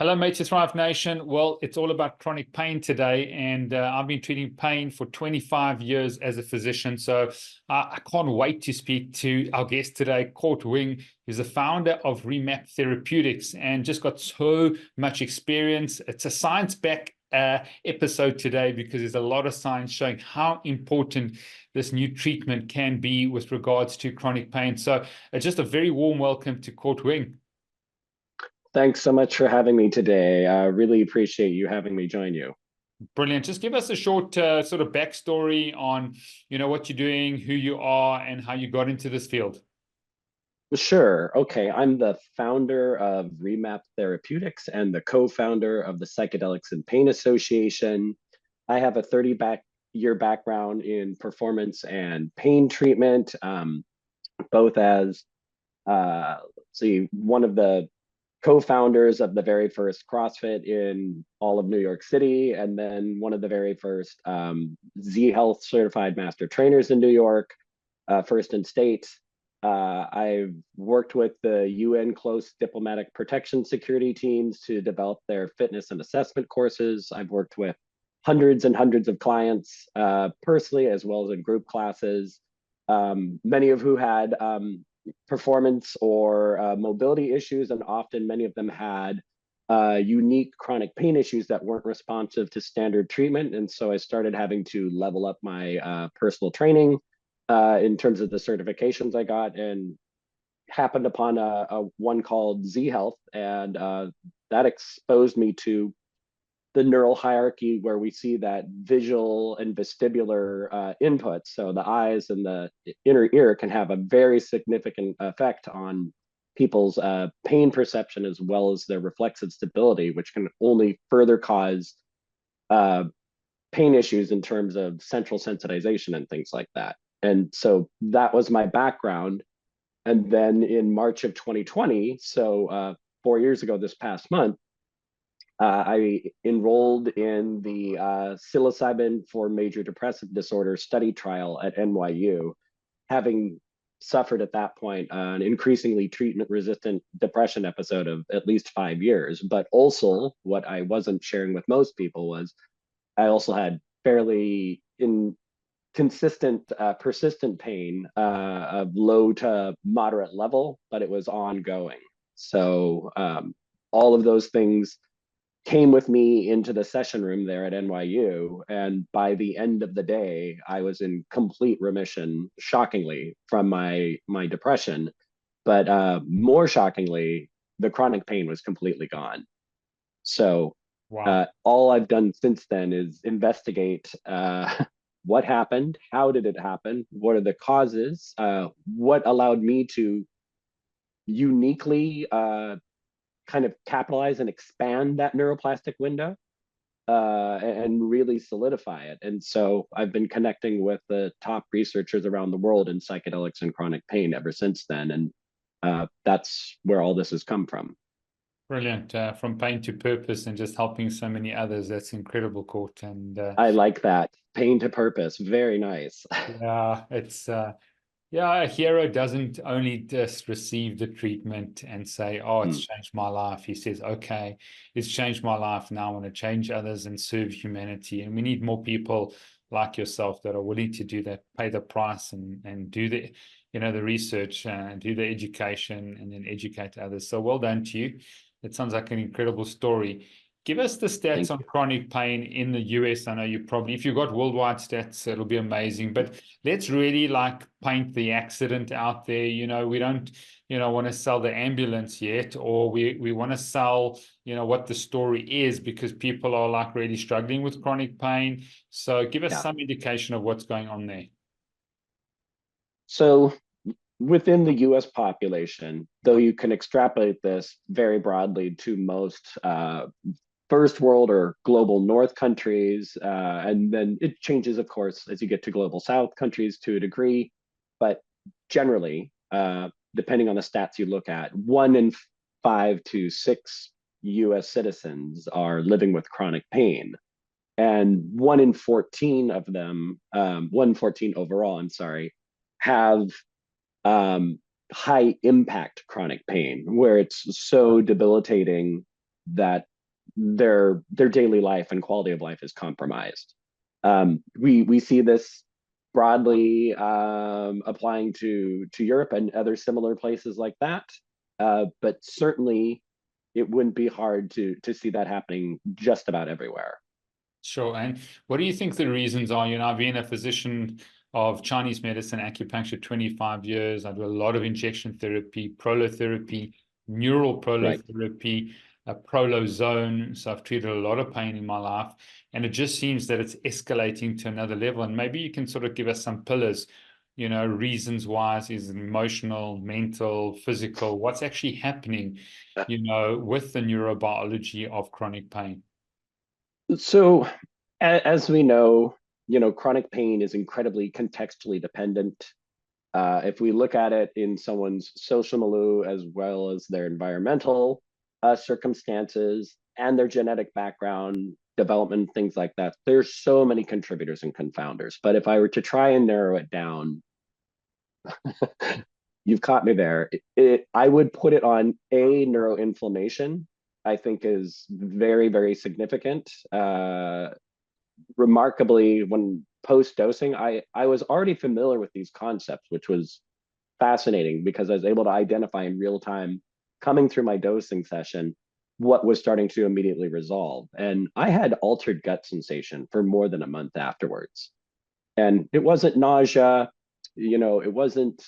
Hello, mate, to Thrive Nation. Well, it's all about chronic pain today, and I've been treating pain for 25 years as a physician. So I can't wait to speak to our guest today, Court Wing, who's the founder of REMAP Therapeutics and just got so much experience. It's a science-backed episode today because there's a lot of science showing how important this new treatment can be with regards to chronic pain. So just a very warm welcome to Court Wing. Thanks so much for having me today. I really appreciate you having me join you. Brilliant. Just give us a short sort of backstory on, what you're doing, who you are, and how you got into this field. Sure. Okay. I'm the founder of REMAP Therapeutics and the co-founder of the Psychedelics and Pain Association. I have a 30-year background in performance and pain treatment, both as, one of the co-founders of the very first CrossFit in all of New York City, and then one of the very first Z Health certified master trainers in New York, first in state. I've worked with the UN close diplomatic protection security teams to develop their fitness and assessment courses. I've worked with hundreds and hundreds of clients personally, as well as in group classes, many of who had performance or mobility issues, and often many of them had unique chronic pain issues that weren't responsive to standard treatment. And so I started having to level up my personal training in terms of the certifications I got, and happened upon a one called Z Health, and that exposed me to the neural hierarchy, where we see that visual and vestibular input, so the eyes and the inner ear, can have a very significant effect on people's pain perception as well as their reflexive stability, which can only further cause pain issues in terms of central sensitization and things like that. And so that was my background. And then in March of 2020, so 4 years ago this past month, I enrolled in the psilocybin for major depressive disorder study trial at NYU, having suffered at that point an increasingly treatment-resistant depression episode of at least 5 years. But also, what I wasn't sharing with most people was I also had fairly consistent, persistent pain of low to moderate level, but it was ongoing. So all of those things came with me into the session room there at NYU. And by the end of the day, I was in complete remission, shockingly, from my depression. But more shockingly, the chronic pain was completely gone. So Wow. all I've done since then is investigate what happened, how did it happen, what are the causes, what allowed me to uniquely kind of capitalize and expand that neuroplastic window and really solidify it. And so I've been connecting with the top researchers around the world in psychedelics and chronic pain ever since then. And that's where all this has come from. Brilliant. From pain to purpose and just helping so many others. That's incredible, Court. And I like that. Pain to purpose. Very nice. yeah, it's a hero doesn't only just receive the treatment and say, oh, it's changed my life. He says, okay, it's changed my life. Now I want to change others and serve humanity. And we need more people like yourself that are willing to do that, pay the price and do the, the research and do the education and then educate others. So well done to you. It sounds like an incredible story. Give us the stats on chronic pain in the US. I know you probably, if you've got worldwide stats, it'll be amazing. But let's really paint the accident out there. We don't, want to sell the ambulance yet, or we want to sell, what the story is, because people are really struggling with chronic pain. So give us some indication of what's going on there. So within the US population, though you can extrapolate this very broadly to most first world or global north countries, and then it changes, of course, as you get to global south countries to a degree. But generally, depending on the stats you look at, 1 in 5 to 6 US citizens are living with chronic pain. And 1 in 14 of them, 1 in 14 overall, I'm sorry, have high impact chronic pain, where it's so debilitating that their daily life and quality of life is compromised. We see this broadly applying to Europe and other similar places like that. But certainly, it wouldn't be hard to see that happening just about everywhere. Sure. And what do you think the reasons are? I've been a physician of Chinese medicine, acupuncture, 25 years. I do a lot of injection therapy, prolotherapy, neural Right. prolotherapy, a prolozone. So I've treated a lot of pain in my life. And it just seems that it's escalating to another level. And maybe you can sort of give us some pillars, reasons why is it emotional, mental, physical, what's actually happening, with the neurobiology of chronic pain. So, as we know, chronic pain is incredibly contextually dependent. If we look at it in someone's social milieu as well as their environmental circumstances and their genetic background, development, things like that, there's so many contributors and confounders. But if I were to try and narrow it down, you've caught me there. I would put it on neuroinflammation. I think is very, very significant. Remarkably, when post dosing, I was already familiar with these concepts, which was fascinating because I was able to identify in real time, coming through my dosing session, what was starting to immediately resolve. And I had altered gut sensation for more than a month afterwards. And it wasn't nausea, it wasn't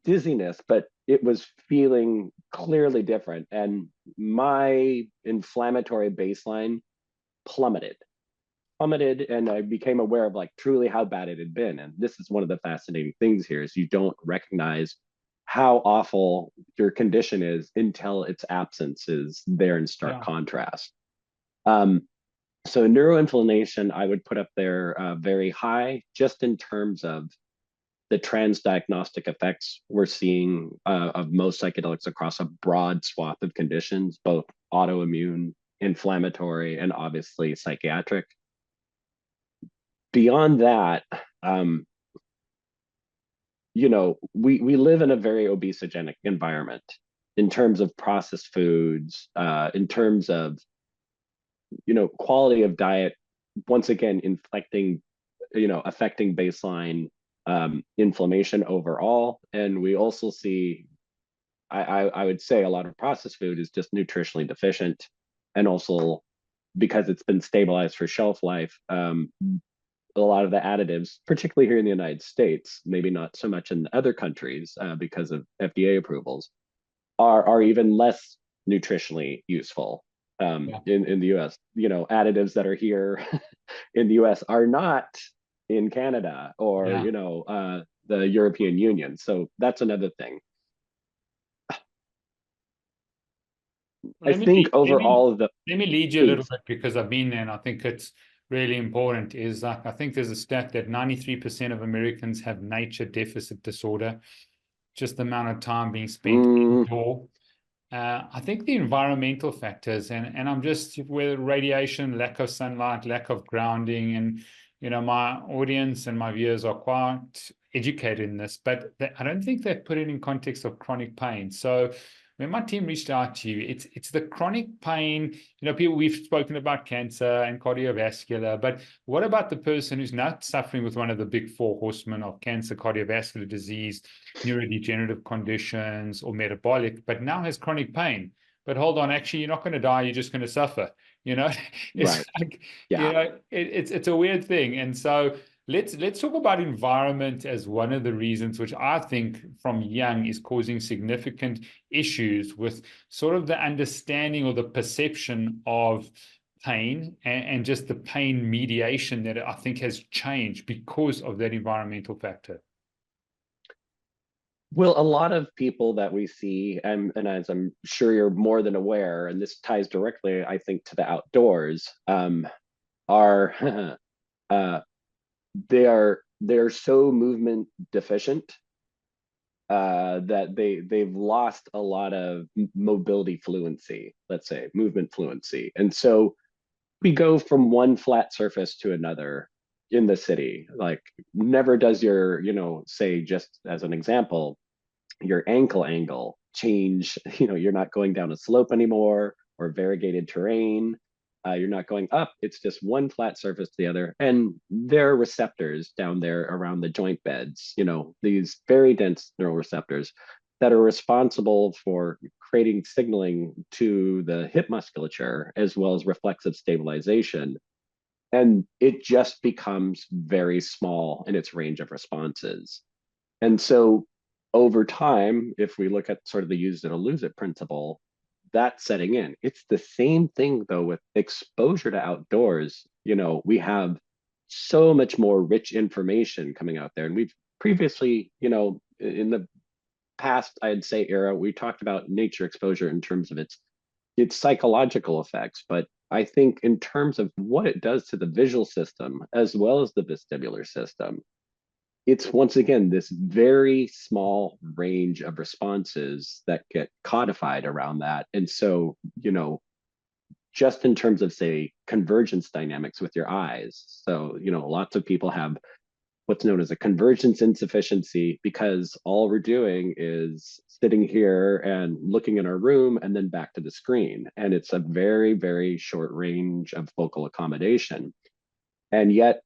dizziness, but it was feeling clearly different. And my inflammatory baseline plummeted and I became aware of like truly how bad it had been. And this is one of the fascinating things here is you don't recognize how awful your condition is until its absence is there in stark Yeah. contrast. Um, so neuroinflammation, I would put up there very high, just in terms of the transdiagnostic effects we're seeing of most psychedelics across a broad swath of conditions, both autoimmune, inflammatory, and obviously psychiatric. Beyond that, we live in a very obesogenic environment in terms of processed foods, in terms of, quality of diet, once again, affecting baseline inflammation overall. And we also see, I would say a lot of processed food is just nutritionally deficient. And also because it's been stabilized for shelf life, a lot of the additives, particularly here in the United States, maybe not so much in other countries because of FDA approvals, are even less nutritionally useful Yeah. in the US. Additives that are here in the US are not in Canada or, Yeah. the European Union. So that's another thing. I Let me think lead, let me overall, let me lead you a little please. bit because I've been there and I think it's really important. Is like I think there's a stat that 93% of Americans have nature deficit disorder, just the amount of time being spent Mm, indoor. I think the environmental factors and I'm just with radiation, lack of sunlight, lack of grounding, and my audience and my viewers are quite educated in this, but I don't think they put it in context of chronic pain. So when my team reached out to you, it's the chronic pain. People we've spoken about cancer and cardiovascular, but what about the person who's not suffering with one of the big four horsemen of cancer, cardiovascular disease, neurodegenerative conditions, or metabolic, but now has chronic pain? But hold on, actually, you're not going to die. You're just going to suffer. You know, it's right. like, Yeah. it's a weird thing. And so let's talk about environment as one of the reasons, which I think from young is causing significant issues with sort of the understanding or the perception of pain and just the pain mediation that I think has changed because of that environmental factor. Well, a lot of people that we see, and as I'm sure you're more than aware, and this ties directly, I think, to the outdoors, are uh, they're so movement deficient that they've lost a lot of mobility fluency, let's say movement fluency, and so we go from one flat surface to another in the city. Like, never does your, say, just as an example, your ankle angle change. You're not going down a slope anymore or variegated terrain. You're not going up. It's just one flat surface to the other. And there are receptors down there around the joint beds, these very dense neural receptors that are responsible for creating signaling to the hip musculature as well as reflexive stabilization. And it just becomes very small in its range of responses. And so over time, if we look at sort of the use it or lose it principle, that's setting in. It's the same thing though with exposure to outdoors. We have so much more rich information coming out there. And we've previously, in the past, I'd say era, we talked about nature exposure in terms of its psychological effects, but I think in terms of what it does to the visual system as well as the vestibular system, it's once again this very small range of responses that get codified around that. And so, just in terms of, say, convergence dynamics with your eyes. So, lots of people have what's known as a convergence insufficiency because all we're doing is sitting here and looking in our room and then back to the screen. And it's a very, very short range of focal accommodation. And yet,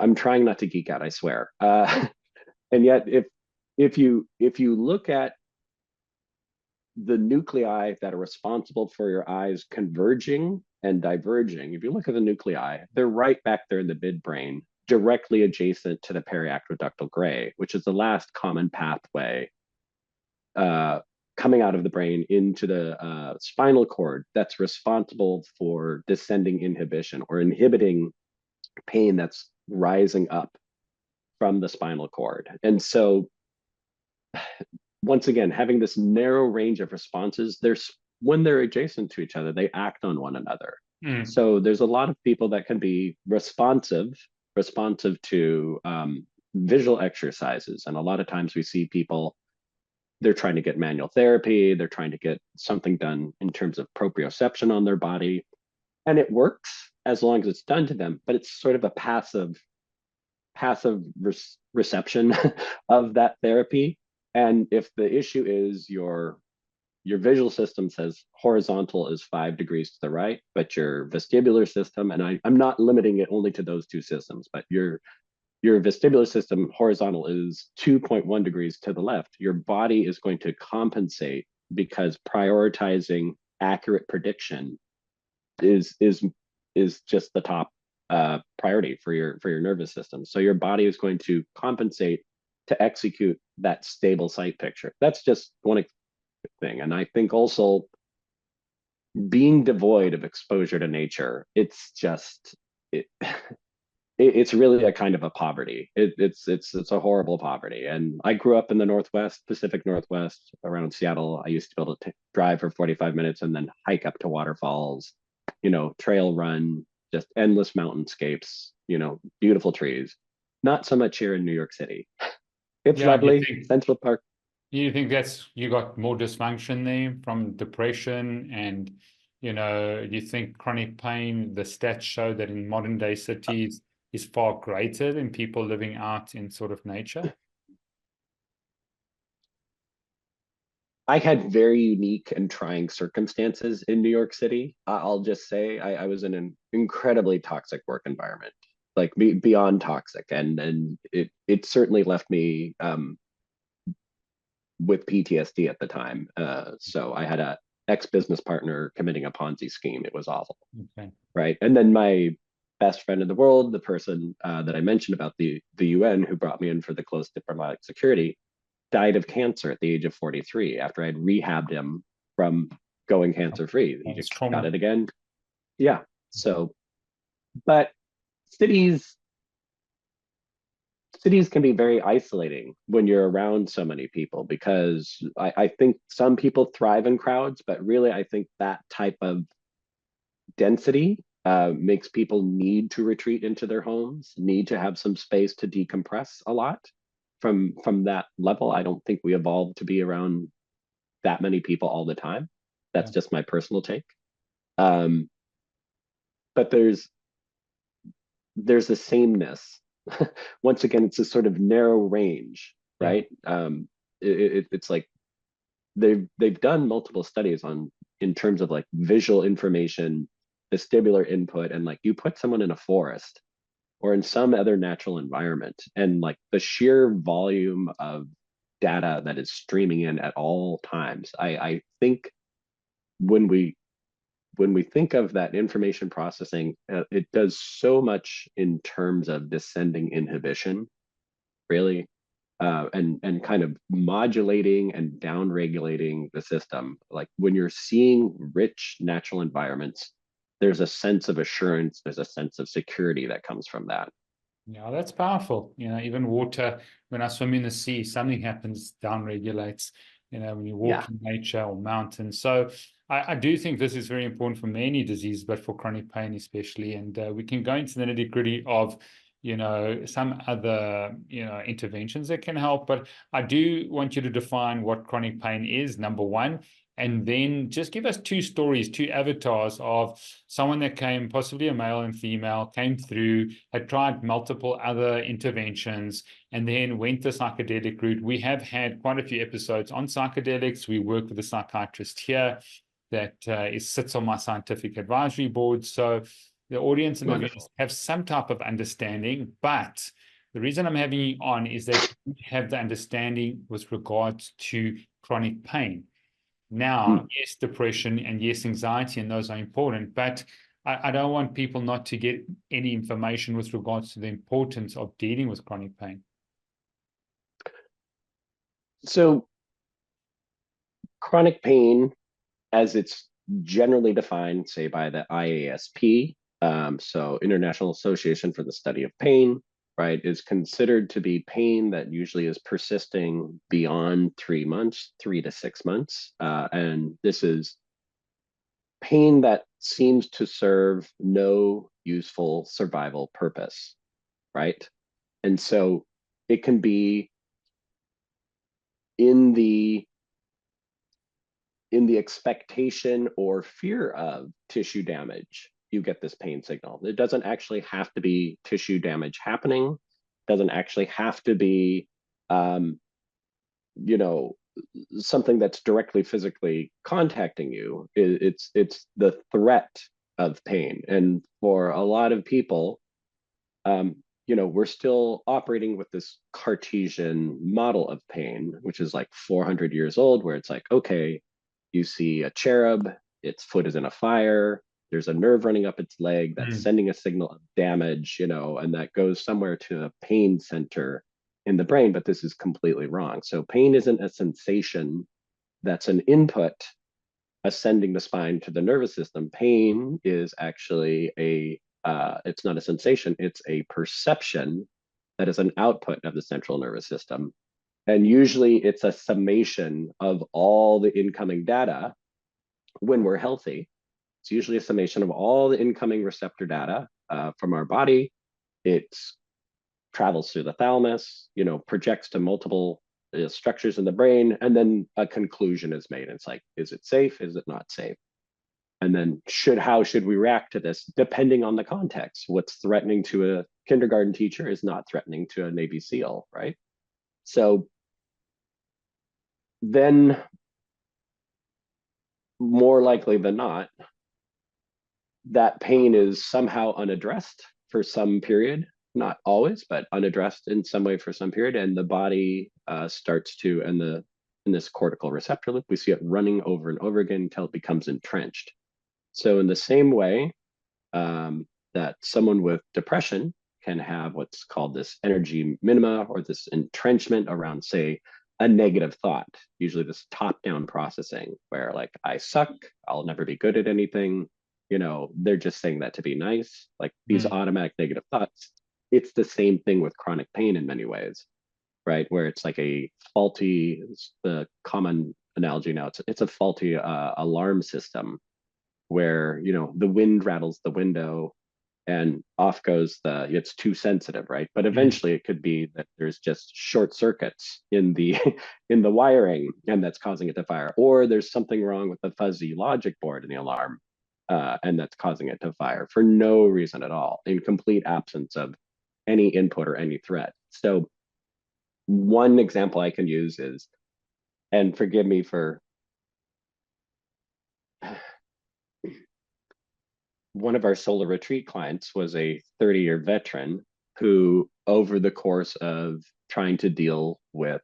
I'm trying not to geek out, I swear. And yet, if you look at the nuclei that are responsible for your eyes converging and diverging, if you look at the nuclei, they're right back there in the midbrain, directly adjacent to the periaqueductal gray, which is the last common pathway coming out of the brain into the spinal cord that's responsible for descending inhibition or inhibiting pain that's rising up from the spinal cord. And so once again, having this narrow range of responses, when they're adjacent to each other, they act on one another. So there's a lot of people that can be responsive to visual exercises. And a lot of times we see people, they're trying to get manual therapy, they're trying to get something done in terms of proprioception on their body. And it works as long as it's done to them, but it's sort of a passive reception of that therapy. And if the issue is your visual system says horizontal is 5 degrees to the right, but your vestibular system, and I'm not limiting it only to those two systems, but your vestibular system horizontal is 2.1 degrees to the left, your body is going to compensate because prioritizing accurate prediction is just the top priority for your nervous system. So your body is going to compensate to execute that stable sight picture. That's just one thing. And I think also being devoid of exposure to nature, it's really a kind of a poverty. It's a horrible poverty. And I grew up in the Northwest, Pacific Northwest, around Seattle. I used to be able to drive for 45 minutes and then hike up to waterfalls, trail run, just endless mountainscapes, beautiful trees. Not so much here in New York City. It's lovely, Central Park. You think you got more dysfunction there from depression and, you think chronic pain, the stats show that in modern day cities is far greater than people living out in sort of nature? I had very unique and trying circumstances in New York City. I'll just say I was in an incredibly toxic work environment, like beyond toxic, and it certainly left me with PTSD at the time. So I had a ex-business partner committing a Ponzi scheme. It was awful. Okay. Right. And then my best friend in the world, the person that I mentioned about the UN who brought me in for the close diplomatic security, died of cancer at the age of 43 after I'd rehabbed him from going cancer free. He just got it again. Yeah. So, but cities can be very isolating when you're around so many people because I think some people thrive in crowds, but really I think that type of density makes people need to retreat into their homes, need to have some space to decompress a lot from that level. I don't think we evolved to be around that many people all the time. That's just my personal take. But there's a sameness. Once again, it's a sort of narrow range, right? It's like they've done multiple studies in terms of like visual information vestibular input, and like you put someone in a forest or in some other natural environment, and like the sheer volume of data that is streaming in at all times, I think when we think of that information processing, it does so much in terms of descending inhibition, really, and kind of modulating and down regulating the system. Like when you're seeing rich natural environments, there's a sense of assurance, there's a sense of security that comes from that. Yeah, that's powerful. Even water, when I swim in the sea, something happens, down regulates, when you walk Yeah. in nature or mountains. So I do think this is very important for many diseases, but for chronic pain especially. And we can go into the nitty-gritty of, some other, interventions that can help. But I do want you to define what chronic pain is, number one. And then just give us two stories, two avatars of someone that came, possibly a male and female, came through, had tried multiple other interventions, and then went the psychedelic route. We have had quite a few episodes on psychedelics. We work with a psychiatrist here that sits on my scientific advisory board. So the audience and the viewers have some type of understanding, but the reason I'm having you on is that you have the understanding with regards to chronic pain. Now, yes, depression and yes, anxiety, and those are important, but I don't want people not to get any information with regards to the importance of dealing with chronic pain. So chronic pain, as it's generally defined, say by the IASP, so International Association for the Study of Pain, right, is considered to be pain that usually is persisting beyond 3 months, 3 to 6 months. And this is pain that seems to serve no useful survival purpose, right? And so it can be in the expectation or fear of tissue damage, you get this pain signal. It doesn't actually have to be tissue damage happening. It doesn't actually have to be, you know, something that's directly physically contacting you. It's the threat of pain. And for a lot of people, we're still operating with this Cartesian model of pain, which is like 400 years old, where it's like, okay, you see a cherub, its foot is in a fire, there's a nerve running up its leg that's sending a signal of damage, and that goes somewhere to a pain center in the brain, but this is completely wrong. So pain isn't a sensation that's an input ascending the spine to the nervous system. Pain is actually it's not a sensation, it's a perception that is an output of the central nervous system. And usually it's a summation of all the incoming data when we're healthy. It's usually a summation of all the incoming receptor data from our body. It travels through the thalamus, projects to multiple structures in the brain, and then a conclusion is made. It's like, is it safe? Is it not safe? And then how should we react to this depending on the context? What's threatening to a kindergarten teacher is not threatening to a Navy SEAL, right? So then more likely than not, that pain is somehow unaddressed for some period, not always, but unaddressed in some way for some period. And the body starts to, in this cortical receptor loop, we see it running over and over again until it becomes entrenched. So in the same way that someone with depression can have what's called this energy minima, or this entrenchment around, say, a negative thought, usually this top-down processing where like, I suck, I'll never be good at anything, they're just saying that to be nice, like these automatic negative thoughts. It's the same thing with chronic pain in many ways, right? Where it's like a faulty, the common analogy now, it's a faulty alarm system where, the wind rattles the window and off goes it's too sensitive, right? But eventually it could be that there's just short circuits in the in the wiring, and that's causing it to fire, or there's something wrong with the fuzzy logic board in the alarm, and that's causing it to fire for no reason at all, in complete absence of any input or any threat. So one example I can use is, and forgive me for one of our solar retreat clients was a 30-year veteran who, over the course of trying to deal with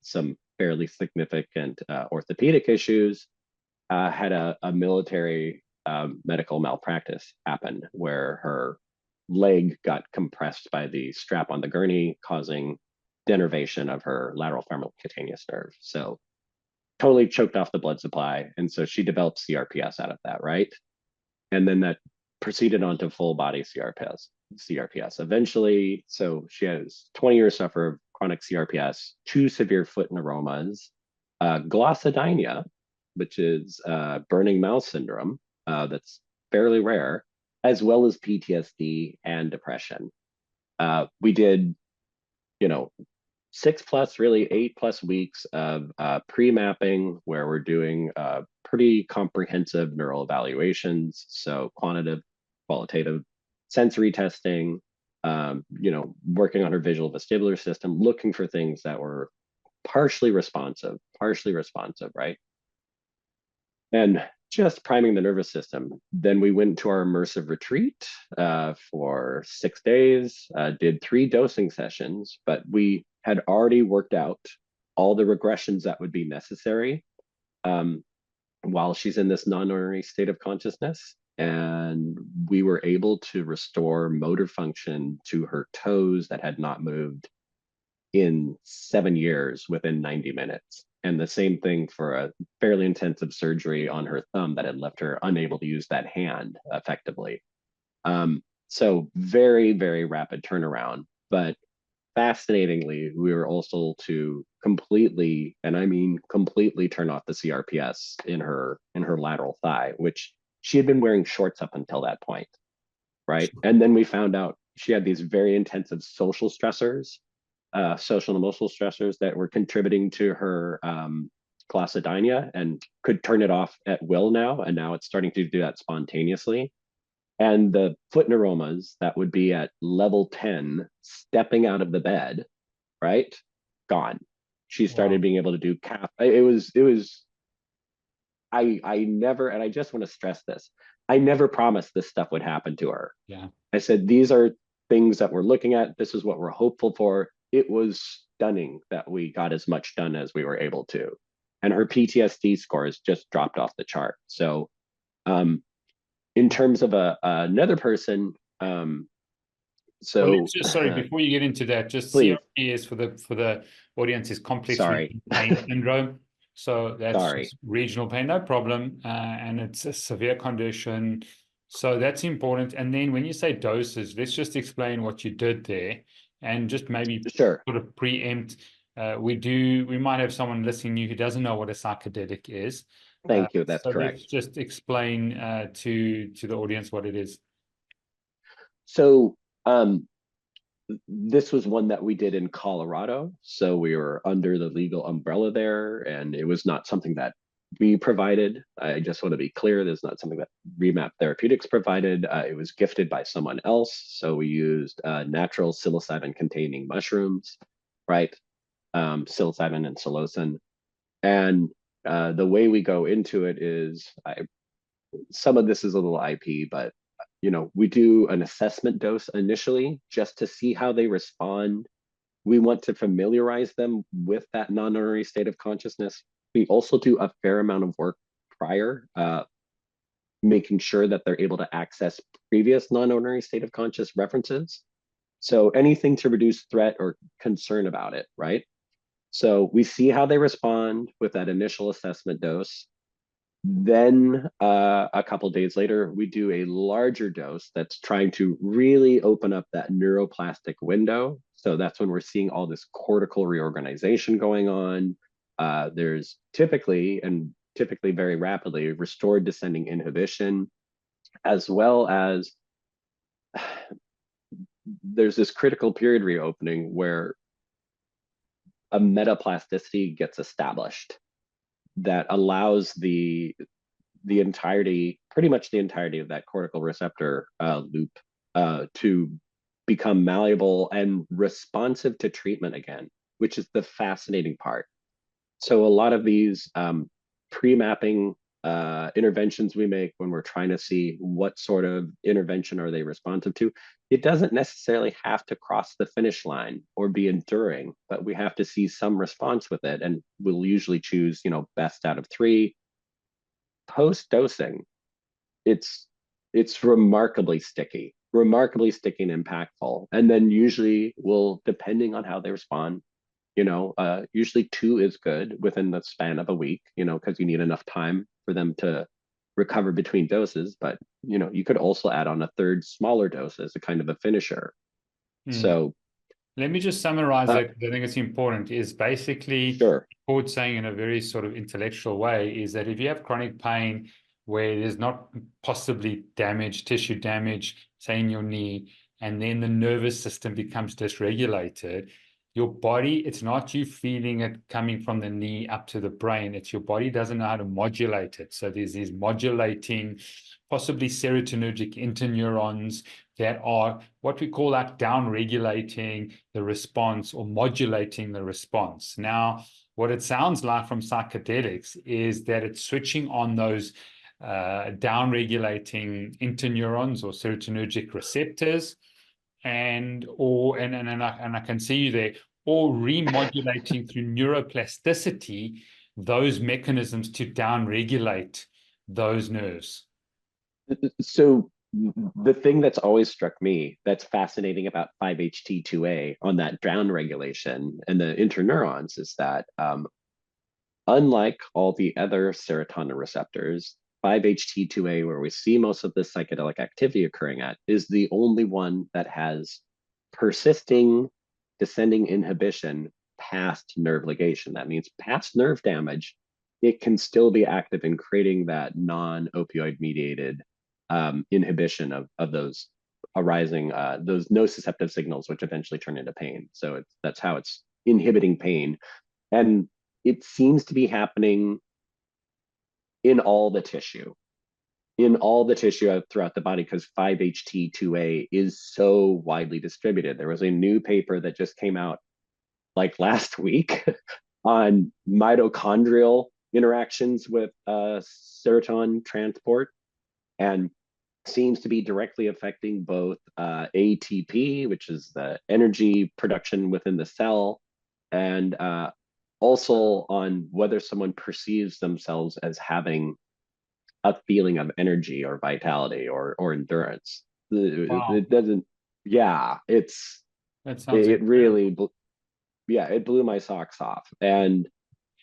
some fairly significant orthopedic issues, had a military medical malpractice happen where her leg got compressed by the strap on the gurney, causing denervation of her lateral femoral cutaneous nerve. So totally choked off the blood supply. And so she developed CRPS out of that, right? And then that proceeded on to full body CRPS. Eventually, so she has 20 years suffer of chronic CRPS, 2 severe foot neuromas, glossodynia, which is burning mouth syndrome, that's fairly rare, as well as PTSD and depression. We did, 6+, really 8+ weeks of pre-mapping where we're doing pretty comprehensive neural evaluations. So quantitative, qualitative, sensory testing, working on her visual vestibular system, looking for things that were partially responsive, right? And just priming the nervous system. Then we went to our immersive retreat for 6 days, did 3 dosing sessions, but we had already worked out all the regressions that would be necessary while she's in this non-ordinary state of consciousness. And we were able to restore motor function to her toes that had not moved in 7 years within 90 minutes. And the same thing for a fairly intensive surgery on her thumb that had left her unable to use that hand effectively. So very, very rapid turnaround. But fascinatingly, we were also to completely, and I mean completely, turn off the CRPS in her lateral thigh, which she had been wearing shorts up until that point, right? And then we found out she had these very intensive social stressors, social and emotional stressors that were contributing to her glossodynia, and could turn it off at will now. And now it's starting to do that spontaneously. And the foot neuromas that would be at level 10, stepping out of the bed, right? Gone. She started being able to do calf. I never, and I just want to stress this, I never promised this stuff would happen to her. Yeah. I said, these are things that we're looking at. This is what we're hopeful for. It was stunning that we got as much done as we were able to. And her PTSD scores just dropped off the chart. So in terms of another person, Well, so let's just, sorry, before you get into that, just please, CRPS for the audience is complex sorry, pain syndrome. So that's sorry. just regional pain, no problem. And it's a severe condition. So that's important. And then when you say doses, let's just explain what you did there and just maybe Sure. sort of preempt. We might have someone listening who doesn't know what a psychedelic is. Thank you. That's So correct. let's just explain to the audience what it is. So this was one that we did in Colorado. So we were under the legal umbrella there, and it was not something that we provided. I just want to be clear, there's not something that REMAP Therapeutics provided. It was gifted by someone else. So we used natural psilocybin containing mushrooms, right? Psilocybin and psilocin. And the way we go into it is, some of this is a little IP, but we do an assessment dose initially just to see how they respond. We want to familiarize them with that non-ordinary state of consciousness. We also do a fair amount of work prior, making sure that they're able to access previous non-ordinary state of conscious references. So anything to reduce threat or concern about it, right? So we see how they respond with that initial assessment dose. Then a couple days later, we do a larger dose that's trying to really open up that neuroplastic window. So that's when we're seeing all this cortical reorganization going on. There's typically very rapidly, restored descending inhibition, as well as there's this critical period reopening where a metaplasticity gets established that allows pretty much the entirety of that cortical receptor loop to become malleable and responsive to treatment again, which is the fascinating part. So a lot of these pre-mapping interventions we make, when we're trying to see what sort of intervention are they responsive to, it doesn't necessarily have to cross the finish line or be enduring, but we have to see some response with it. And we'll usually choose, best out of three. Post dosing, it's remarkably sticky, and impactful. And then usually will, depending on how they respond, usually two is good within the span of a week, because you need enough time for them to recover between doses. But, you could also add on a third smaller dose as a kind of a finisher. So let me just summarize it, because I think it's important, is basically sure. Ford saying in a very sort of intellectual way is that if you have chronic pain where there's not possibly tissue damage, say in your knee, and then the nervous system becomes dysregulated, your body, it's not you feeling it coming from the knee up to the brain, it's your body doesn't know how to modulate it. So there's these modulating, possibly serotonergic interneurons that are what we call like down regulating the response or modulating the response. Now, what it sounds like from psychedelics is that it's switching on those down regulating interneurons or serotonergic receptors, and I can see you there, or remodulating through neuroplasticity those mechanisms to down regulate those nerves. So the thing that's always struck me that's fascinating about 5-HT2A on that down regulation and the interneurons is that unlike all the other serotonin receptors, 5-HT2A, where we see most of the psychedelic activity occurring at, is the only one that has persisting descending inhibition past nerve ligation. That means past nerve damage, it can still be active in creating that non-opioid mediated inhibition of those arising, those nociceptive signals, which eventually turn into pain. So that's how it's inhibiting pain. And it seems to be happening in all the tissue throughout the body, because 5-HT2A is so widely distributed. There was a new paper that just came out like last week on mitochondrial interactions with serotonin transport, and seems to be directly affecting both ATP, which is the energy production within the cell, and also on whether someone perceives themselves as having a feeling of energy or vitality or endurance. Wow. It doesn't, yeah, it really, yeah, it blew my socks off. And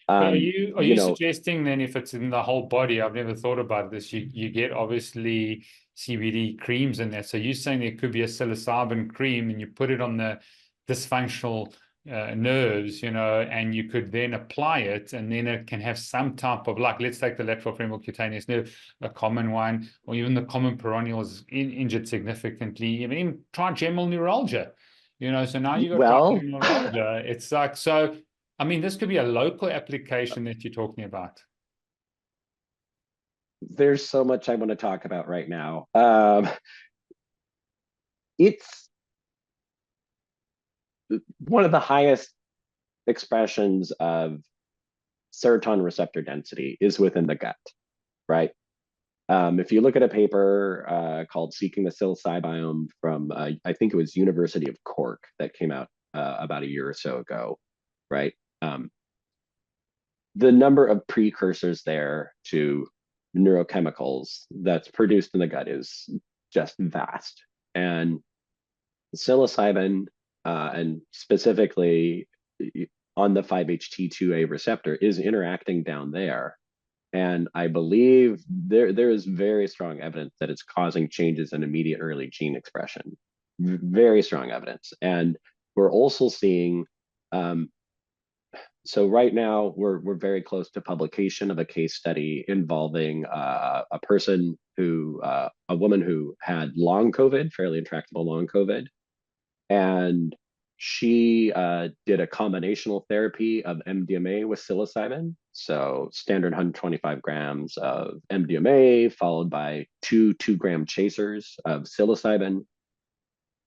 are you suggesting then, if it's in the whole body, I've never thought about this, you get obviously CBD creams in there. So you're saying there could be a psilocybin cream and you put it on the dysfunctional nerves, and you could then apply it, and then it can have some type of, like, let's take the lateral femoral cutaneous nerve, a common one, or even the common peroneal is injured significantly, even trigeminal neuralgia, so now you've got trigeminal neuralgia. It's like, so, I mean, this could be a local application that you're talking about. There's so much I want to talk about right now. It's one of the highest expressions of serotonin receptor density is within the gut, right? If you look at a paper called Seeking the Psychobiome from, I think it was University of Cork, that came out about a year or so ago, right? The number of precursors there to neurochemicals that's produced in the gut is just vast. And psilocybin, and specifically on the 5-HT2A receptor, is interacting down there. And I believe there is very strong evidence that it's causing changes in immediate early gene expression. Very strong evidence. And we're also seeing, so right now we're very close to publication of a case study involving a woman who had long COVID, fairly intractable long COVID. And she did a combinational therapy of MDMA with psilocybin. So standard 125 grams of MDMA followed by two 2-gram chasers of psilocybin.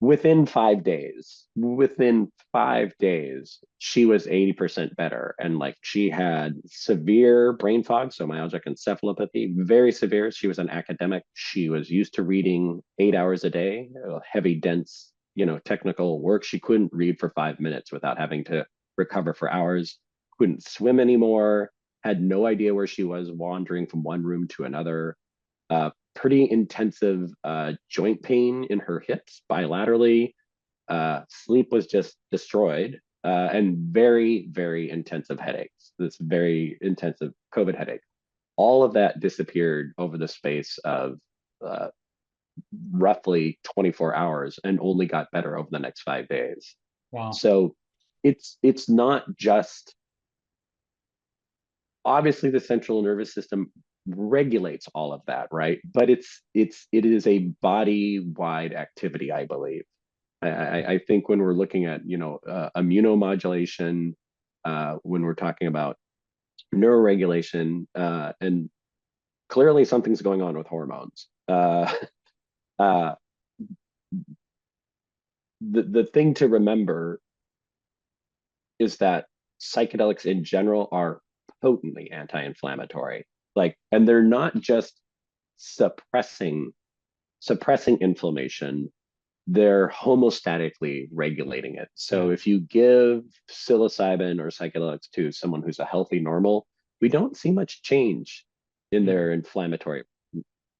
within 5 days. Within 5 days, she was 80% better. And like she had severe brain fog, so myalgic encephalopathy, very severe. She was an academic. She was used to reading 8 hours a day, heavy, dense, technical work. She couldn't read for 5 minutes without having to recover for hours, couldn't swim anymore, had no idea where she was, wandering from one room to another. Pretty intensive joint pain in her hips bilaterally. Sleep was just destroyed, and very, very intensive headaches. This very intensive COVID headache. All of that disappeared over the space of roughly 24 hours and only got better over the next 5 days. Wow. So it's not just, obviously the central nervous system regulates all of that, right? But it is a body-wide activity, I believe. I think when we're looking at immunomodulation, when we're talking about neuroregulation, and clearly something's going on with hormones. The thing to remember is that psychedelics in general are potently anti-inflammatory. And they're not just suppressing inflammation, they're homostatically regulating it. So if you give psilocybin or psychedelics to someone who's a healthy normal, we don't see much change in their inflammatory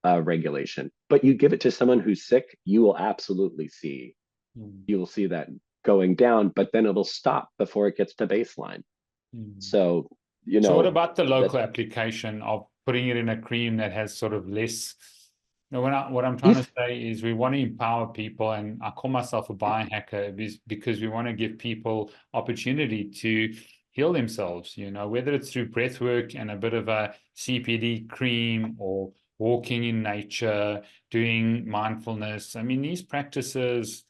regulation. But you give it to someone who's sick, you will absolutely see that going down, but then it'll stop before it gets to baseline. So what about the local application of putting it in a cream that has sort of less? What I'm trying to say is we want to empower people, and I call myself a biohacker because we want to give people opportunity to heal themselves, whether it's through breath work and a bit of a CPD cream, or walking in nature, doing mindfulness. I mean, these practices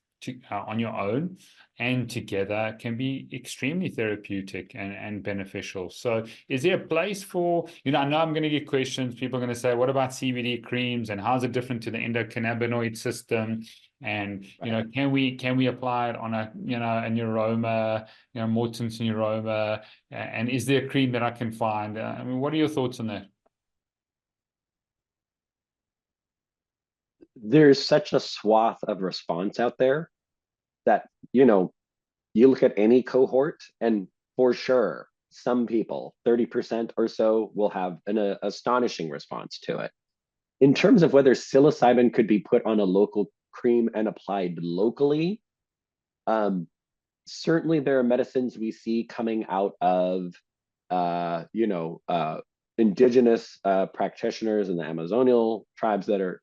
on your own and together can be extremely therapeutic and beneficial. So is there a place for, I know I'm going to get questions. People are going to say, what about CBD creams, and how's it different to the endocannabinoid system? And, can we apply it on a neuroma, Morton's neuroma? And is there a cream that I can find? I mean, what are your thoughts on that? There's such a swath of response out there that, you look at any cohort, and for sure, some people, 30% or so, will have an astonishing response to it. In terms of whether psilocybin could be put on a local cream and applied locally, certainly there are medicines we see coming out of, indigenous practitioners in the Amazonial tribes that are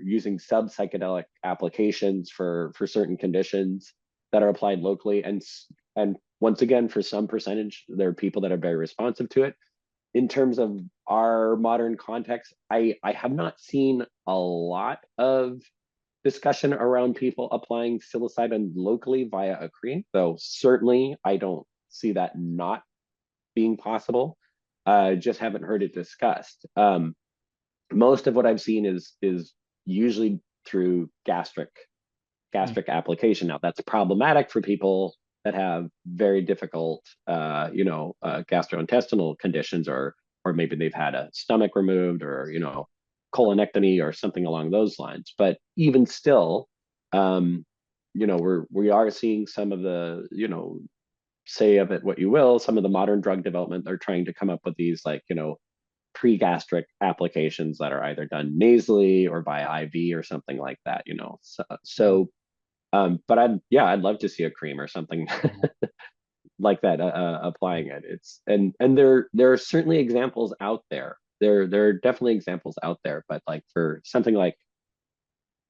using sub-psychedelic applications for certain conditions that are applied locally. And once again, for some percentage, there are people that are very responsive to it. In terms of our modern context, I have not seen a lot of discussion around people applying psilocybin locally via a cream, though certainly I don't see that not being possible. Just haven't heard it discussed. Most of what I've seen is usually through gastric application. Now that's problematic for people that have very difficult, gastrointestinal conditions, or maybe they've had a stomach removed, or colonectomy or something along those lines. But even still, we are seeing some of the, say of it what you will, some of the modern drug development, they're trying to come up with these pre-gastric applications that are either done nasally or by IV or something like that, but I'd love to see a cream or something like that applying it. And there are certainly examples out there. There are definitely examples out there, but for something like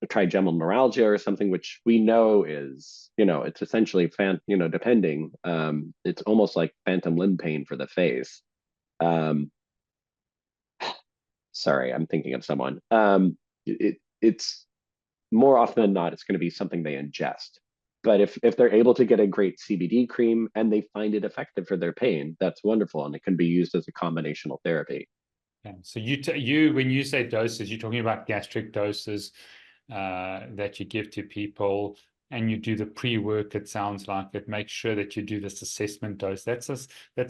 trigeminal neuralgia or something, which we know is, it's essentially depending, it's almost like phantom limb pain for the face. Sorry, I'm thinking of someone. It's more often than not, it's going to be something they ingest. But if they're able to get a great CBD cream and they find it effective for their pain, that's wonderful, and it can be used as a combinational therapy. Yeah. So you when you say doses, you're talking about gastric doses that you give to people. and you do the pre-work, it sounds like. It makes sure that you do this assessment dose. That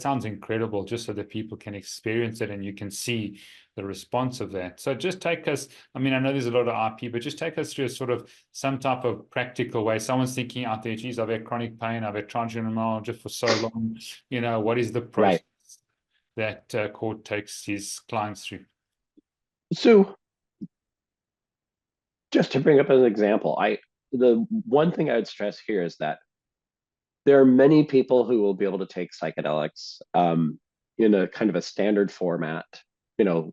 sounds incredible, just so that people can experience it and you can see the response of that. So just take us, I mean, I know there's a lot of IP, but just take us through a sort of some type of practical way. Someone's thinking out there, geez, I've had chronic pain, I've had trigeminal neuralgia for so long. What is the process Right. that Cord takes his clients through? So just to bring up an example, the one thing I would stress here is that there are many people who will be able to take psychedelics in a kind of a standard format,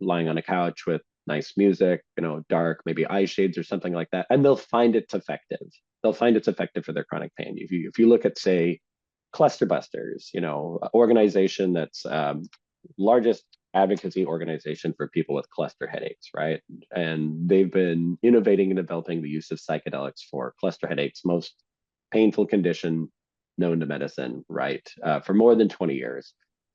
lying on a couch with nice music, dark, maybe eye shades or something like that, and they'll find it's effective. They'll find it's effective for their chronic pain. If you look at, say, Cluster Busters, organization that's largest advocacy organization for people with cluster headaches, right? And they've been innovating and developing the use of psychedelics for cluster headaches, most painful condition known to medicine, right? For more than 20 years.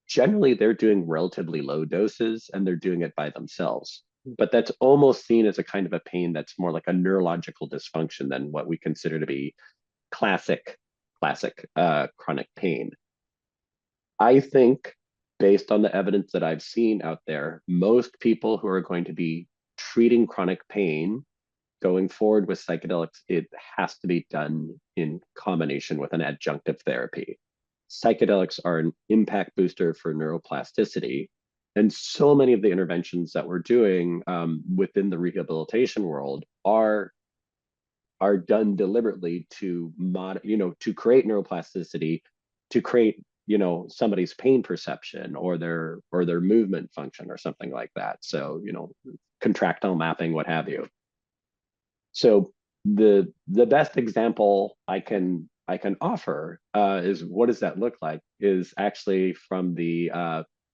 Generally, they're doing relatively low doses and they're doing it by themselves. But that's almost seen as a kind of a pain that's more like a neurological dysfunction than what we consider to be classic chronic pain. I think, based on the evidence that I've seen out there, most people who are going to be treating chronic pain going forward with psychedelics, it has to be done in combination with an adjunctive therapy. Psychedelics are an impact booster for neuroplasticity. And so many of the interventions that we're doing within the rehabilitation world are done deliberately to to create neuroplasticity, to create somebody's pain perception or their movement function or something like that. So contractile mapping, what have you. So the best example I can offer is, what does that look like, is actually from the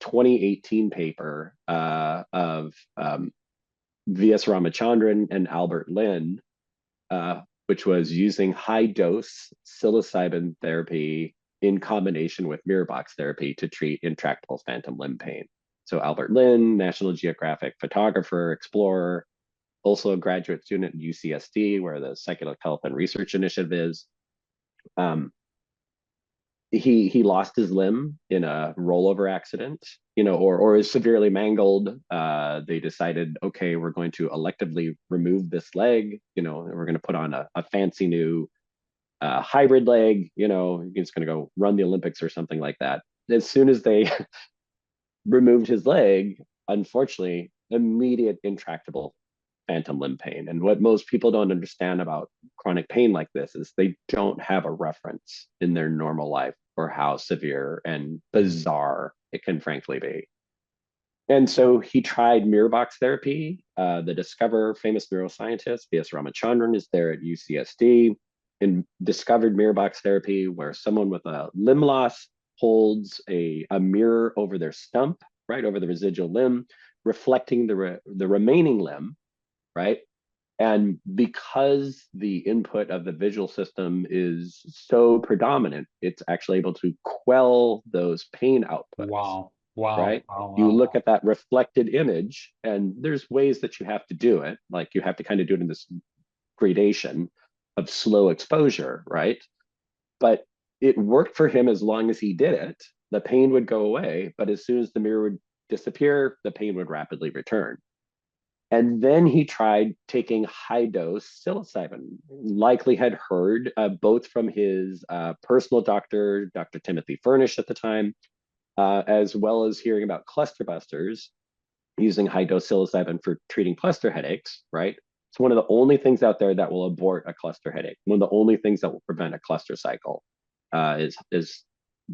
2018 paper of V.S. Ramachandran and Albert Lin, which was using high dose psilocybin therapy in combination with mirror box therapy to treat intractable phantom limb pain. So Albert Lin, National Geographic photographer, explorer, also a graduate student at UCSD, where the Psychedelic Health and Research Initiative is. He lost his limb in a rollover accident, or is severely mangled. They decided, okay, we're going to electively remove this leg, and we're going to put on a fancy new hybrid leg, he's going to go run the Olympics or something like that. As soon as they removed his leg, unfortunately, immediate intractable phantom limb pain. And what most people don't understand about chronic pain like this is they don't have a reference in their normal life for how severe and bizarre it can frankly be. And so he tried mirror box therapy. The Discover famous neuroscientist, V.S. Ramachandran, is there at UCSD and discovered mirror box therapy, where someone with a limb loss holds a mirror over their stump, right, over the residual limb, reflecting the remaining limb, right? And because the input of the visual system is so predominant, it's actually able to quell those pain outputs. Wow. Wow. Right? Wow. You Wow. look at that reflected image, and there's ways that you have to do it. Like you have to kind of do it in this gradation of slow exposure, right? But it worked for him as long as he did it. The pain would go away, but as soon as the mirror would disappear, the pain would rapidly return. And then he tried taking high dose psilocybin, likely had heard both from his personal doctor, Dr. Timothy Furnish at the time, as well as hearing about cluster busters using high dose psilocybin for treating cluster headaches, right? It's one of the only things out there that will abort a cluster headache. One of the only things that will prevent a cluster cycle is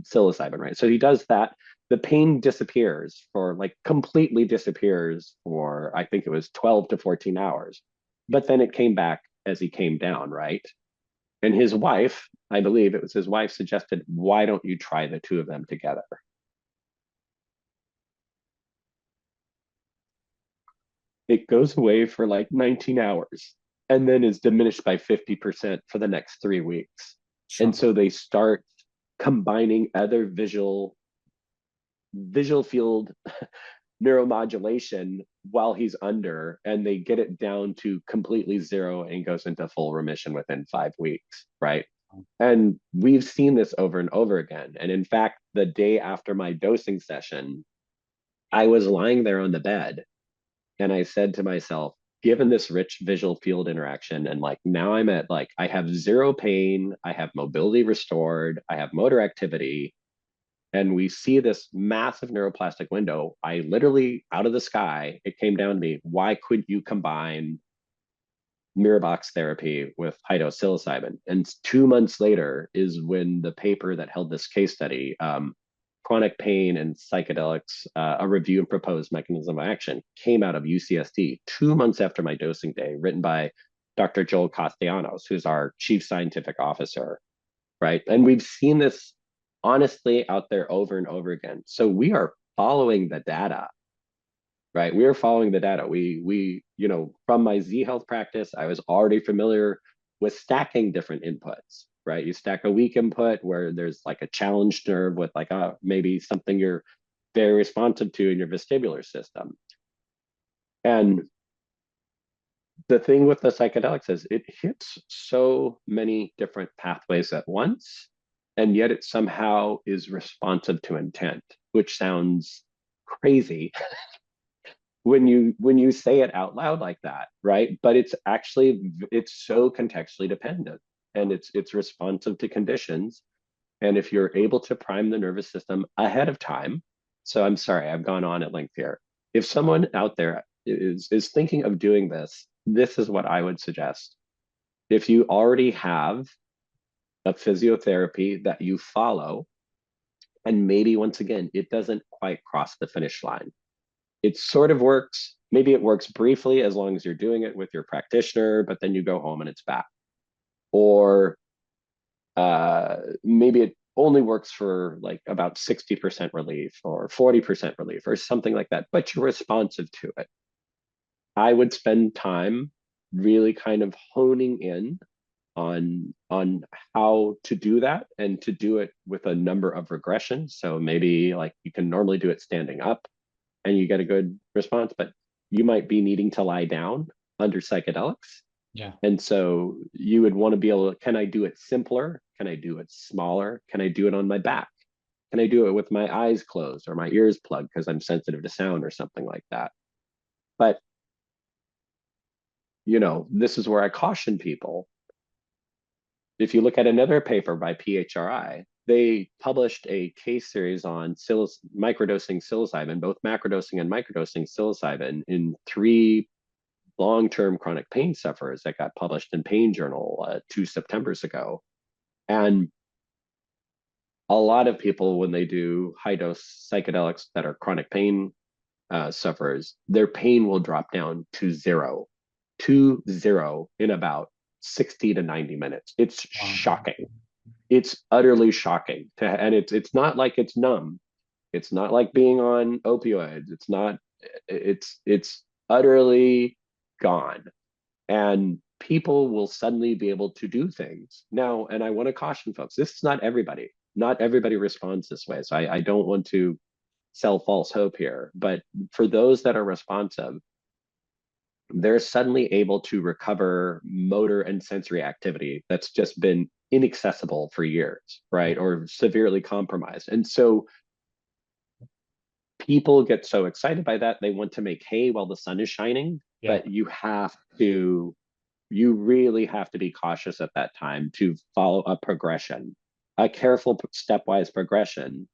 psilocybin, right? So he does that. The pain disappears, for like completely disappears for, I think it was 12 to 14 hours. But then it came back as he came down, right? And his wife, I believe it was his wife, suggested, why don't you try the two of them together? It goes away for like 19 hours and then is diminished by 50% for the next 3 weeks. Sure. And so they start combining other visual field neuromodulation while he's under, and they get it down to completely zero and goes into full remission within 5 weeks, right? And we've seen this over and over again. And in fact, the day after my dosing session, I was lying there on the bed and I said to myself, given this rich visual field interaction, and like now I'm at like, I have zero pain, I have mobility restored, I have motor activity, and we see this massive neuroplastic window. I literally, out of the sky, it came down to me, why couldn't you combine mirror box therapy with high dose psilocybin? And 2 months later is when the paper that held this case study, Chronic Pain and Psychedelics, a review and proposed mechanism of action, came out of UCSD 2 months after my dosing day, written by Dr. Joel Castellanos, who's our chief scientific officer, right? And we've seen this honestly out there over and over again. So we are following the data, right? We are following the data. From my Z Health practice, I was already familiar with stacking different inputs, right? You stack a weak input where there's like a challenged nerve with like maybe something you're very responsive to in your vestibular system. And the thing with the psychedelics is it hits so many different pathways at once, and yet it somehow is responsive to intent, which sounds crazy when you say it out loud like that, right? But it's so contextually dependent, and it's responsive to conditions. And if you're able to prime the nervous system ahead of time, so I'm sorry, I've gone on at length here. If someone out there is thinking of doing this, this is what I would suggest. If you already have a physiotherapy that you follow, and maybe once again, it doesn't quite cross the finish line. It sort of works. Maybe it works briefly as long as you're doing it with your practitioner, but then you go home and it's back. Or maybe it only works for like about 60% relief or 40% relief or something like that, but you're responsive to it. I would spend time really kind of honing in on how to do that, and to do it with a number of regressions. So maybe like you can normally do it standing up and you get a good response, but you might be needing to lie down under psychedelics. Yeah. And so you would want to be able to, can I do it simpler? Can I do it smaller? Can I do it on my back? Can I do it with my eyes closed or my ears plugged because I'm sensitive to sound or something like that? But, this is where I caution people. If you look at another paper by PHRI, they published a case series on microdosing psilocybin, both macrodosing and microdosing psilocybin, in 3 long-term chronic pain sufferers that got published in Pain Journal 2 Septembers ago. And a lot of people, when they do high-dose psychedelics that are chronic pain sufferers, their pain will drop down to zero in about 60 to 90 minutes. It's shocking. It's utterly shocking. And it's not like it's numb. It's not like being on opioids. It's utterly gone. And people will suddenly be able to do things. Now, and I want to caution folks, this is not everybody. Not everybody responds this way. So I don't want to sell false hope here. But for those that are responsive, they're suddenly able to recover motor and sensory activity that's just been inaccessible for years, right? Or severely compromised. And so people get so excited by that, they want to make hay while the sun is shining, but you really have to be cautious at that time to follow a progression, a careful stepwise progression,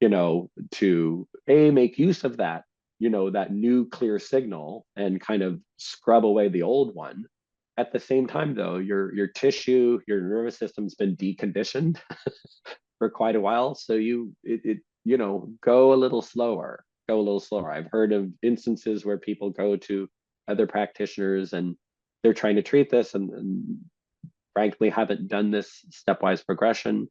to make use of that, that new clear signal and kind of scrub away the old one. At the same time, though, your tissue, your nervous system's been deconditioned for quite a while. So go a little slower. Go a little slower. I've heard of instances where people go to other practitioners and they're trying to treat this and frankly haven't done this stepwise progression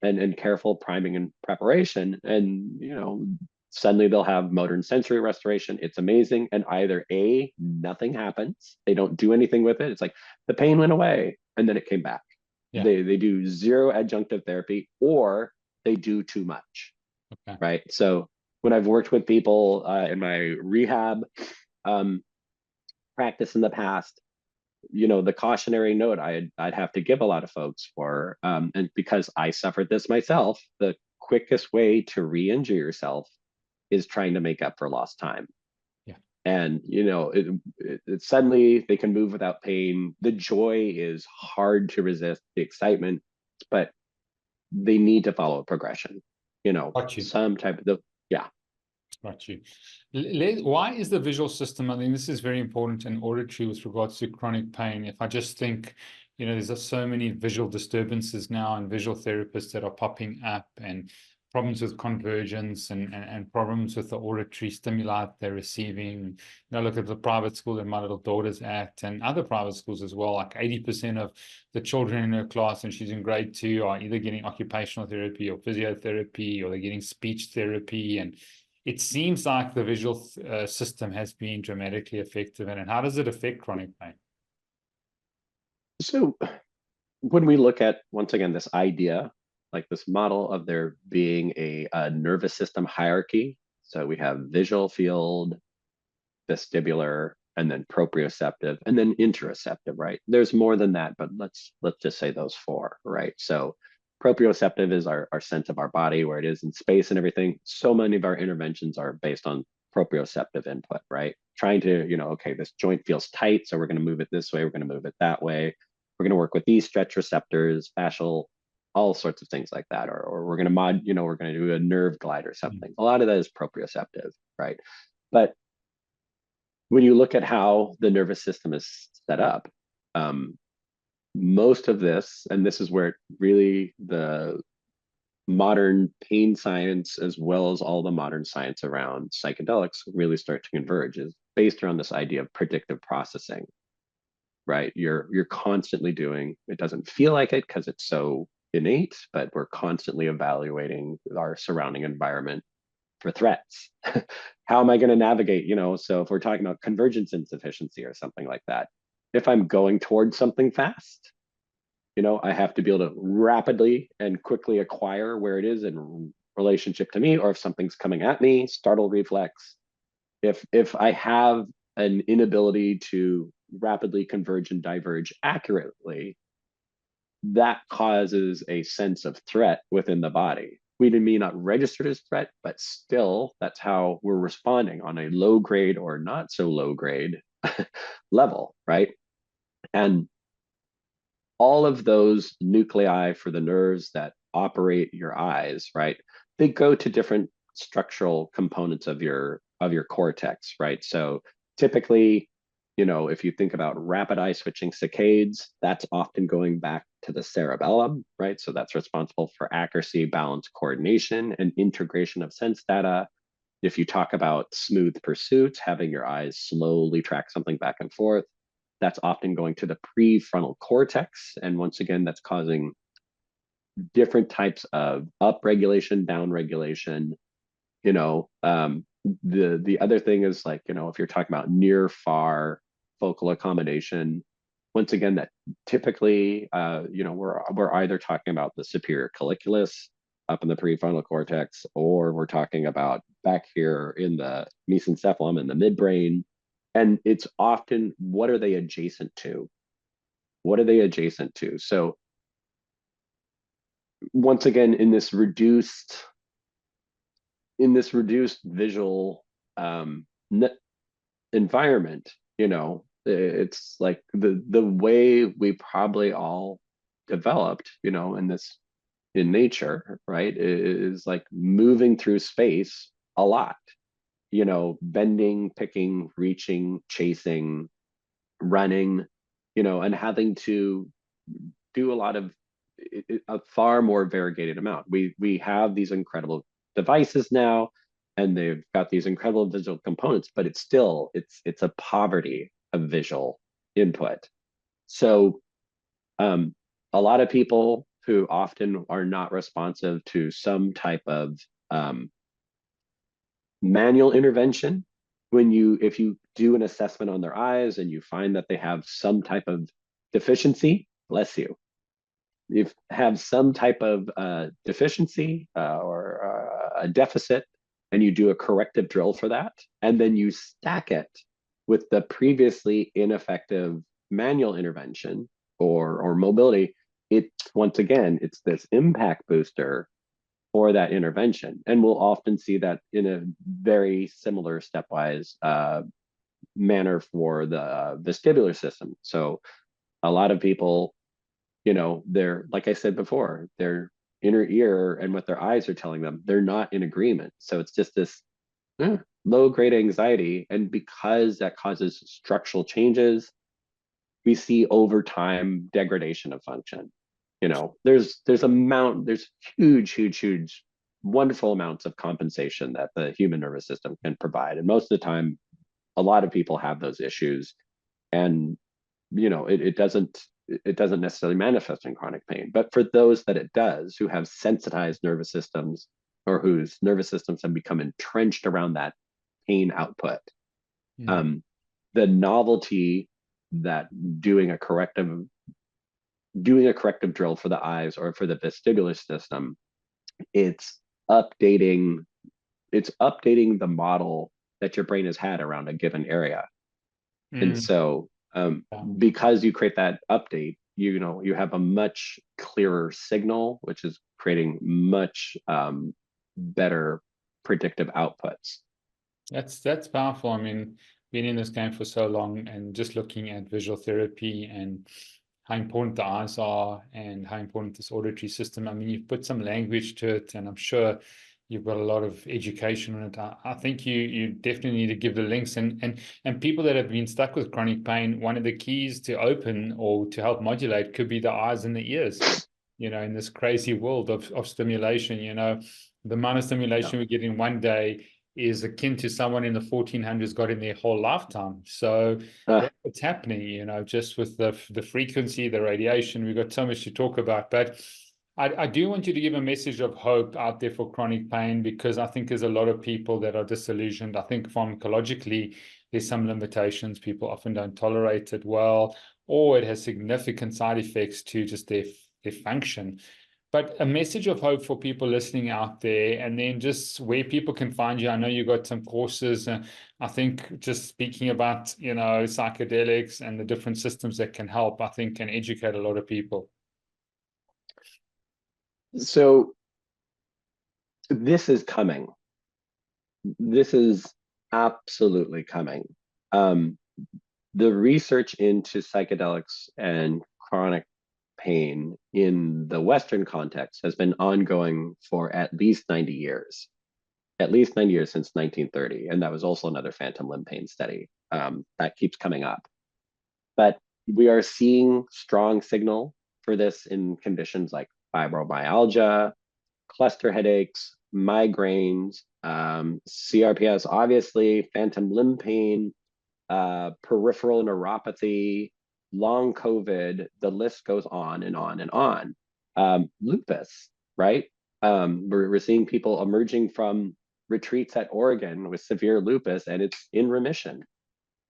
and careful priming and preparation. And suddenly they'll have motor and sensory restoration. It's amazing. And either A, nothing happens, they don't do anything with it. It's like the pain went away and then it came back. Yeah. They do zero adjunctive therapy, or they do too much. Okay. Right. So when I've worked with people in my rehab practice in the past, the cautionary note I'd have to give a lot of folks for, and because I suffered this myself, the quickest way to re-injure yourself is trying to make up for lost time. Yeah. And it suddenly they can move without pain. The joy is hard to resist, the excitement, but they need to follow a progression. Got you. Some type of yeah. Got you. Why is the visual system? I think this is very important in auditory with regards to chronic pain. If I just think, there's so many visual disturbances now and visual therapists that are popping up, and problems with convergence and problems with the auditory stimuli they're receiving. Look at the private school that my little daughter's at, and other private schools as well. Like 80% of the children in her class, and she's in grade 2, are either getting occupational therapy or physiotherapy, or they're getting speech therapy. And it seems like the visual system has been dramatically effective in it. How does it affect chronic pain? So when we look at, once again, this idea, like this model of there being a nervous system hierarchy, so we have visual field, vestibular, and then proprioceptive, and then interoceptive, right? There's more than that, but let's just say those 4, right? So proprioceptive is our sense of our body, where it is in space and everything. So many of our interventions are based on proprioceptive input, right? Trying to, okay, this joint feels tight, so we're going to move it this way, we're going to move it that way. We're going to work with these stretch receptors, fascial, all sorts of things like that. Or we're going to we're going to do a nerve glide or something. A lot of that is proprioceptive, right? But when you look at how the nervous system is set up, most of this, and this is where really the modern pain science, as well as all the modern science around psychedelics, really start to converge, is based around this idea of predictive processing, right? You're constantly doing, it doesn't feel like it because it's so innate, but we're constantly evaluating our surrounding environment for threats. How am I going to navigate? So if we're talking about convergence insufficiency or something like that, if I'm going towards something fast, I have to be able to rapidly and quickly acquire where it is in relationship to me, or if something's coming at me, startle reflex. If I have an inability to rapidly converge and diverge accurately, that causes a sense of threat within the body. We may not register as threat, but still, that's how we're responding on a low grade or not so low grade level, right? And all of those nuclei for the nerves that operate your eyes, right? They go to different structural components of your cortex, right? So typically, if you think about rapid eye switching saccades, that's often going back to the cerebellum, right? So that's responsible for accuracy, balance, coordination, and integration of sense data. If you talk about smooth pursuits, having your eyes slowly track something back and forth, that's often going to the prefrontal cortex. And once again, that's causing different types of upregulation, downregulation. The other thing is, like, if you're talking about near far focal accommodation, once again, that typically, we're either talking about the superior colliculus up in the prefrontal cortex, or we're talking about back here in the mesencephalum in the midbrain. And it's often, what are they adjacent to? What are they adjacent to? So once again, in this reduced visual environment, it's like the way we probably all developed, in nature, right, is like moving through space a lot. Bending, picking, reaching, chasing, running, and having to do a far more variegated amount. We have these incredible devices now, and they've got these incredible visual components, but it's a poverty of visual input. So a lot of people who often are not responsive to some type of manual intervention, if you do an assessment on their eyes and you find that they have some type of deficiency, bless you, have some type of deficiency or a deficit, and you do a corrective drill for that, and then you stack it with the previously ineffective manual intervention or mobility, it's once again, it's this impact booster for that intervention. And we'll often see that in a very similar stepwise manner for the vestibular system. So a lot of people, they're, like I said before, their inner ear and what their eyes are telling them, they're not in agreement. So it's just this low grade anxiety. And because that causes structural changes, we see over time degradation of function. There's huge, wonderful amounts of compensation that the human nervous system can provide. And most of the time, a lot of people have those issues. And it doesn't necessarily manifest in chronic pain. But for those that it does, who have sensitized nervous systems or whose nervous systems have become entrenched around that pain output, the novelty that doing a corrective drill for the eyes or for the vestibular system, it's updating the model that your brain has had around a given area. And so because you create that update, you have a much clearer signal, which is creating much better predictive outputs. That's powerful. I mean, being in this game for so long and just looking at visual therapy and how important the eyes are and how important this auditory system. I mean, you've put some language to it, and I'm sure you've got a lot of education on it. I think you definitely need to give the links, and people that have been stuck with chronic pain, one of the keys to open or to help modulate could be the eyes and the ears. In this crazy world of stimulation, the amount of stimulation we get in one day is akin to someone in the 1400s got in their whole lifetime. So that's what's happening, just with the frequency, the radiation. We've got so much to talk about. But I do want you to give a message of hope out there for chronic pain, because I think there's a lot of people that are disillusioned. I think pharmacologically, there's some limitations. People often don't tolerate it well, or it has significant side effects to just their function. But a message of hope for people listening out there, and then just where people can find you. I know you got some courses. I think just speaking about, psychedelics and the different systems that can help, I think can educate a lot of people. So this is coming. This is absolutely coming. The research into psychedelics and chronic pain in the Western context has been ongoing for at least 90 years since 1930. And that was also another phantom limb pain study that keeps coming up. But we are seeing strong signal for this in conditions like fibromyalgia, cluster headaches, migraines, CRPS, obviously, phantom limb pain, peripheral neuropathy, long COVID, the list goes on and on and on. Lupus, right? We're seeing people emerging from retreats at Oregon with severe lupus, and it's in remission.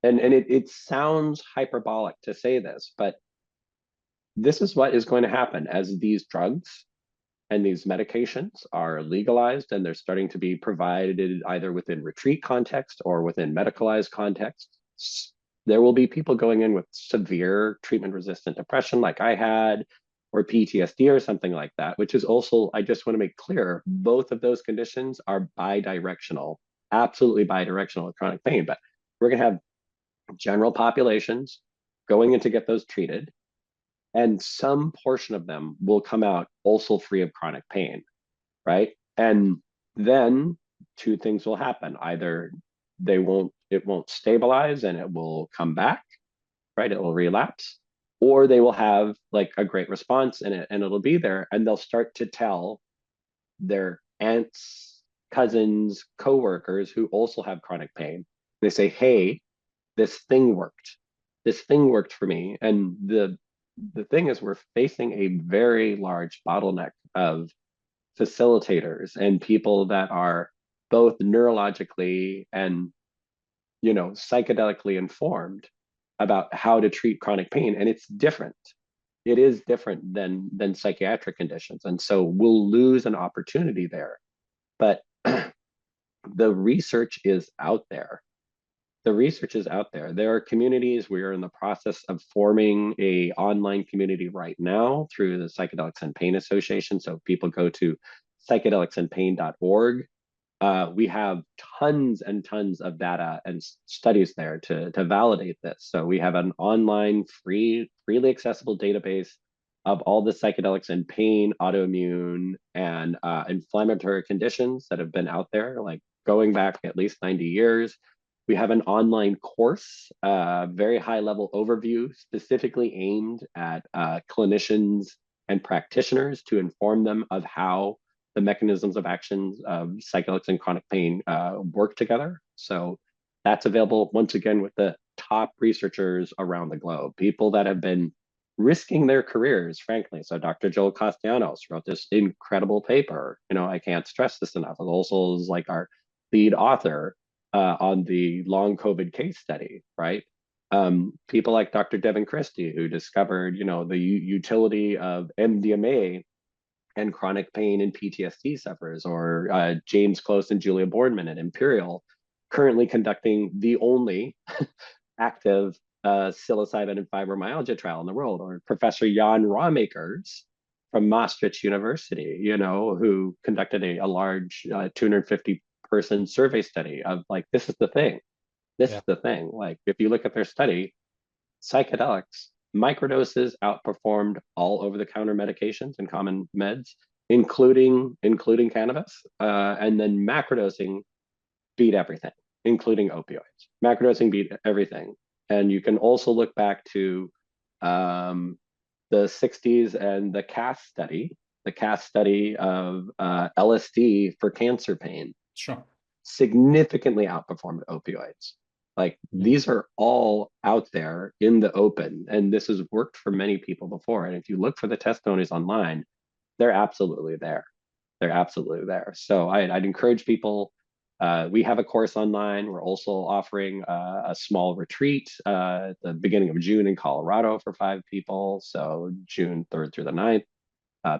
And it sounds hyperbolic to say this, but this is what is going to happen as these drugs and these medications are legalized and they're starting to be provided either within retreat context or within medicalized contexts. There will be people going in with severe treatment-resistant depression like I had, or PTSD or something like that, which is also, I just want to make clear, both of those conditions are bidirectional, absolutely bidirectional with chronic pain. But we're going to have general populations going in to get those treated, and some portion of them will come out also free of chronic pain, right? And then two things will happen. Either it won't stabilize and it will come back, right? It will relapse, or they will have like a great response in it and it'll be there, and they'll start to tell their aunts, cousins, coworkers who also have chronic pain. They say, hey, this thing worked. This thing worked for me. And the thing is, we're facing a very large bottleneck of facilitators and people that are both neurologically and psychedelically informed about how to treat chronic pain. And it's different. It is different than psychiatric conditions. And so we'll lose an opportunity there. But the research is out there. the research is out there. There are communities. We are in the process of forming a online community right now through the Psychedelics and Pain Association. So if people go to psychedelicsandpain.org. We have tons and tons of data and studies there to validate this. So we have an online, freely accessible database of all the psychedelics and pain, autoimmune, and inflammatory conditions that have been out there, like going back at least 90 years. We have an online course, very high level overview, specifically aimed at clinicians and practitioners to inform them of how the mechanisms of actions of psychedelics and chronic pain work together. So that's available once again with the top researchers around the globe, people that have been risking their careers, frankly. So Dr. Joel Castellanos wrote this incredible paper. I can't stress this enough. It also is like our lead author on the long COVID case study, right? People like Dr. Devin Christie, who discovered, the utility of MDMA and chronic pain and PTSD sufferers, or James Close and Julia Boardman at Imperial, currently conducting the only active psilocybin and fibromyalgia trial in the world, or Professor Jan Rawmakers from Maastricht University, who conducted a large 250-person survey study of like, this is the thing. This is the thing. Like, if you look at their study, psychedelics, microdoses outperformed all over-the-counter medications and common meds, including cannabis, and then macrodosing beat everything, including opioids. Macrodosing beat everything. And you can also look back to the 60s and the CAS study of LSD for cancer pain. Sure. Significantly outperformed opioids. Like, these are all out there in the open, and this has worked for many people before. And if you look for the testimonies online, they're absolutely there. They're absolutely there. So I'd encourage people. We have a course online. We're also offering a small retreat at the beginning of June in Colorado for 5 people. So June 3rd through the 9th.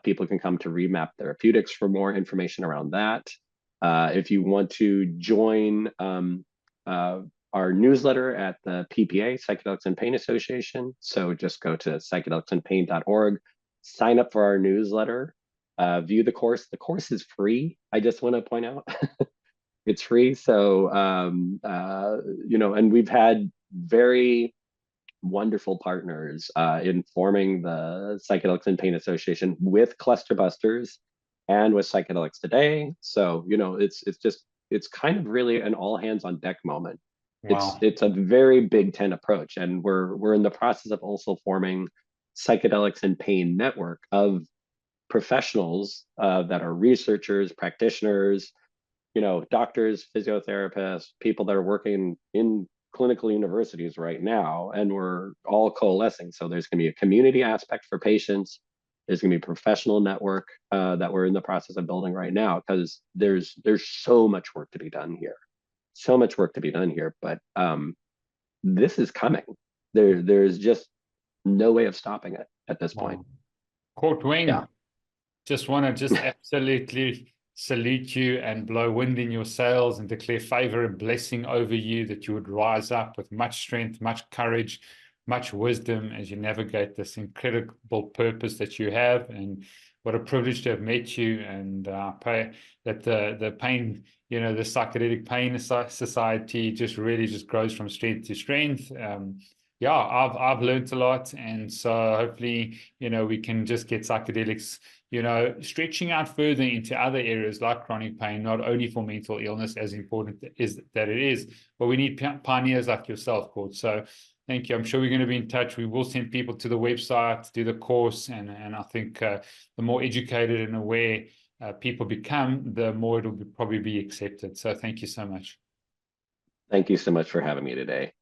People can come to REMAP Therapeutics for more information around that. If you want to join our newsletter at the PPA, Psychedelics and Pain Association. So just go to psychedelicsandpain.org, sign up for our newsletter, view the course. The course is free. I just want to point out it's free. So, and we've had very wonderful partners in forming the Psychedelics and Pain Association with Cluster Busters and with Psychedelics Today. So, it's kind of really an all hands on deck moment. Wow. It's a very Big Ten approach, and we're in the process of also forming Psychedelics and Pain network of professionals that are researchers, practitioners, doctors, physiotherapists, people that are working in clinical universities right now, and we're all coalescing. So there's going to be a community aspect for patients. There's going to be a professional network that we're in the process of building right now, because there's so much work to be done here. So much work to be done here, but this is coming. There's just no way of stopping it at this point. Court Wing, just want to absolutely salute you and blow wind in your sails and declare favor and blessing over you, that you would rise up with much strength, much courage, much wisdom as you navigate this incredible purpose that you have. And what a privilege to have met you, and pray that the pain, the Psychedelic Pain Society just really grows from strength to strength. I've learned a lot, and so hopefully, we can just get psychedelics, stretching out further into other areas like chronic pain, not only for mental illness, as important as that it is, but we need pioneers like yourself, Court. So thank you. I'm sure we're going to be in touch. We will send people to the website, do the course, and I think the more educated and aware people become, the more it'll probably be accepted. So thank you so much. Thank you so much for having me today.